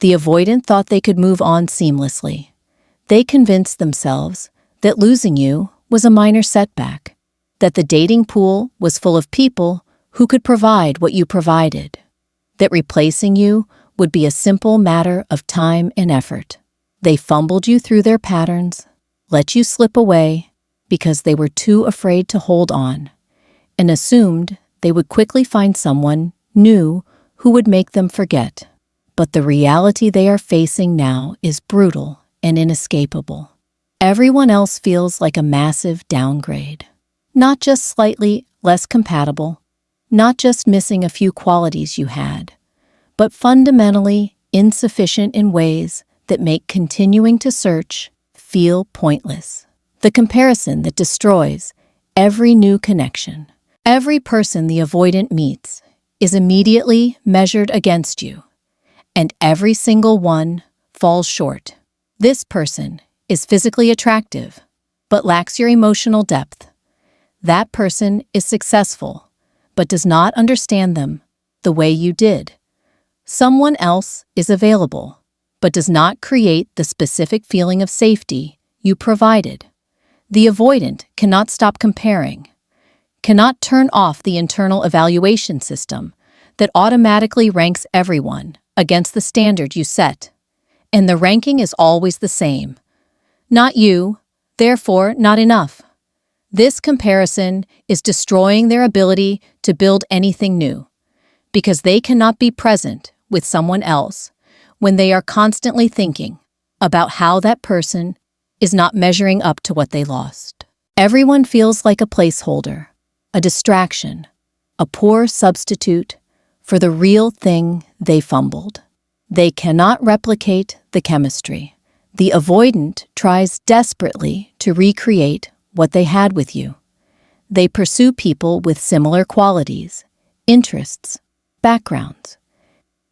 The avoidant thought they could move on seamlessly. They convinced themselves that losing you was a minor setback, that the dating pool was full of people who could provide what you provided, that replacing you would be a simple matter of time and effort. They fumbled you through their patterns, let you slip away because they were too afraid to hold on, and assumed they would quickly find someone new who would make them forget. But the reality they are facing now is brutal and inescapable. Everyone else feels like a massive downgrade. Not just slightly less compatible, not just missing a few qualities you had, but fundamentally insufficient in ways that make continuing to search feel pointless. The comparison that destroys every new connection. Every person the avoidant meets is immediately measured against you, and every single one falls short. This person is physically attractive, but lacks your emotional depth. That person is successful, but does not understand them the way you did. Someone else is available, but does not create the specific feeling of safety you provided. The avoidant cannot stop comparing, cannot turn off the internal evaluation system that automatically ranks everyone against the standard you set. And the ranking is always the same. Not you, therefore not enough. This comparison is destroying their ability to build anything new, because they cannot be present with someone else when they are constantly thinking about how that person is not measuring up to what they lost. Everyone feels like a placeholder, a distraction, a poor substitute for the real thing they fumbled. They cannot replicate the chemistry. The avoidant tries desperately to recreate what they had with you. They pursue people with similar qualities, interests, backgrounds.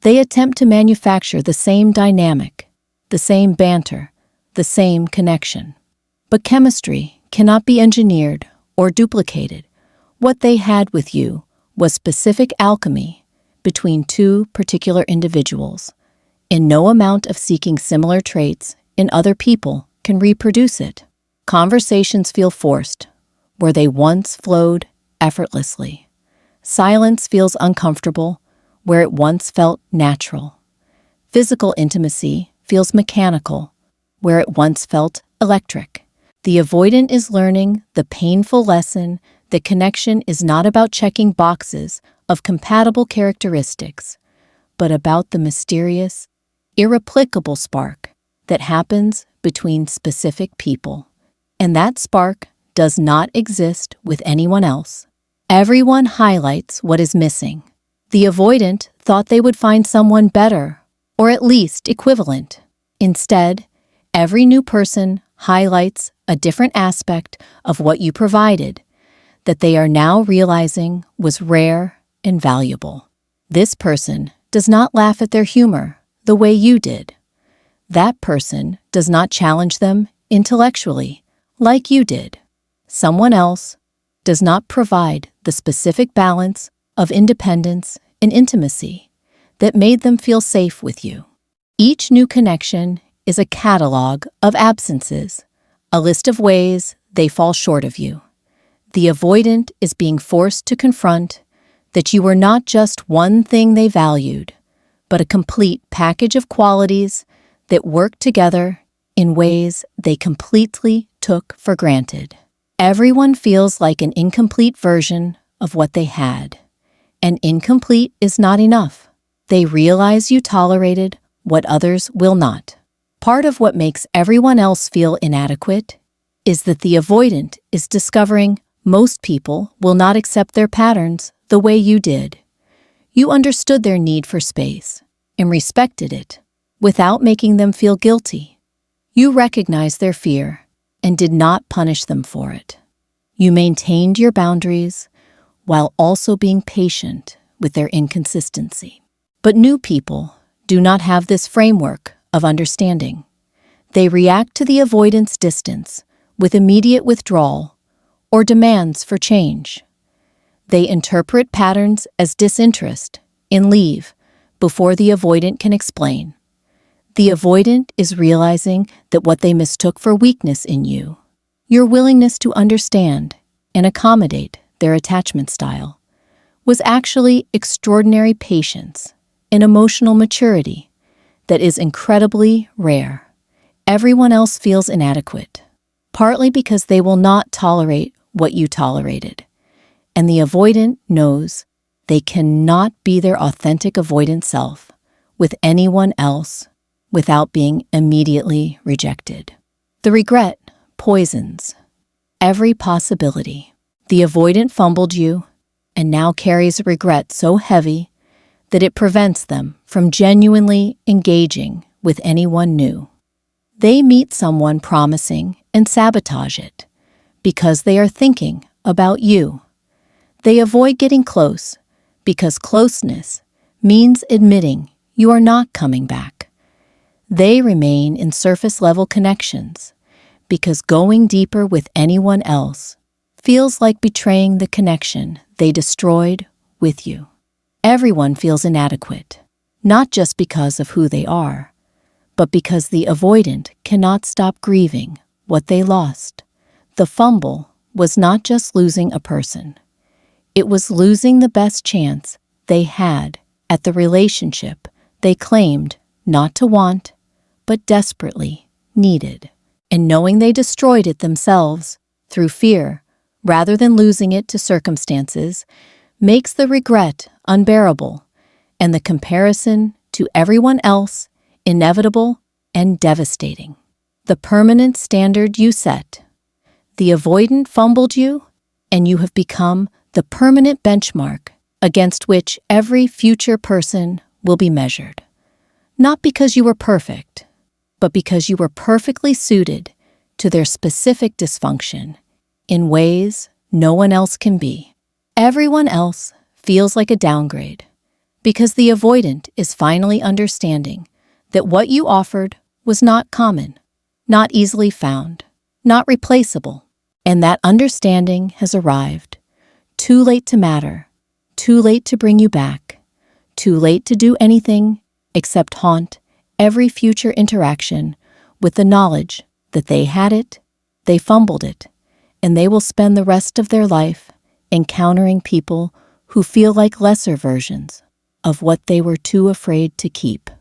They attempt to manufacture the same dynamic, the same banter, the same connection. But chemistry cannot be engineered or duplicated. What they had with you was specific alchemy between two particular individuals, and no amount of seeking similar traits in other people can reproduce it. Conversations feel forced, where they once flowed effortlessly. Silence feels uncomfortable, where it once felt natural. Physical intimacy feels mechanical, where it once felt electric. The avoidant is learning the painful lesson that connection is not about checking boxes of compatible characteristics, but about the mysterious, irreplicable spark that happens between specific people. And that spark does not exist with anyone else. Everyone highlights what is missing. The avoidant thought they would find someone better, or at least equivalent. Instead, every new person highlights a different aspect of what you provided that they are now realizing was rare and valuable. This person does not laugh at their humor the way you did. That person does not challenge them intellectually like you did. Someone else does not provide the specific balance of independence and intimacy that made them feel safe with you. Each new connection is a catalog of absences, a list of ways they fall short of you. The avoidant is being forced to confront that you were not just one thing they valued, but a complete package of qualities that work together in ways they completely took for granted. Everyone feels like an incomplete version of what they had, and incomplete is not enough. They realize you tolerated what others will not. Part of what makes everyone else feel inadequate is that the avoidant is discovering most people will not accept their patterns the way you did. You understood their need for space and respected it without making them feel guilty. You recognized their fear and did not punish them for it. You maintained your boundaries while also being patient with their inconsistency. But new people do not have this framework of understanding. They react to the avoidance distance with immediate withdrawal or demands for change. They interpret patterns as disinterest and leave before the avoidant can explain. The avoidant is realizing that what they mistook for weakness in you, your willingness to understand and accommodate their attachment style, was actually extraordinary patience and emotional maturity that is incredibly rare. Everyone else feels inadequate, partly because they will not tolerate what you tolerated, and the avoidant knows they cannot be their authentic avoidant self with anyone else without being immediately rejected. The regret poisons every possibility. The avoidant fumbled you and now carries a regret so heavy that it prevents them from genuinely engaging with anyone new. They meet someone promising and sabotage it because they are thinking about you. They avoid getting close because closeness means admitting you are not coming back. They remain in surface-level connections because going deeper with anyone else feels like betraying the connection they destroyed with you. Everyone feels inadequate, not just because of who they are, but because the avoidant cannot stop grieving what they lost. The fumble was not just losing a person. It was losing the best chance they had at the relationship they claimed not to want, but desperately needed. And knowing they destroyed it themselves through fear, rather than losing it to circumstances, makes the regret unbearable and the comparison to everyone else inevitable and devastating. The permanent standard you set. The avoidant fumbled you, and you have become the permanent benchmark against which every future person will be measured. Not because you were perfect, but because you were perfectly suited to their specific dysfunction in ways no one else can be. Everyone else feels like a downgrade because the avoidant is finally understanding that what you offered was not common, not easily found, not replaceable, and that understanding has arrived. Too late to matter, too late to bring you back, too late to do anything except haunt every future interaction with the knowledge that they had it, they fumbled it, and they will spend the rest of their life encountering people who feel like lesser versions of what they were too afraid to keep.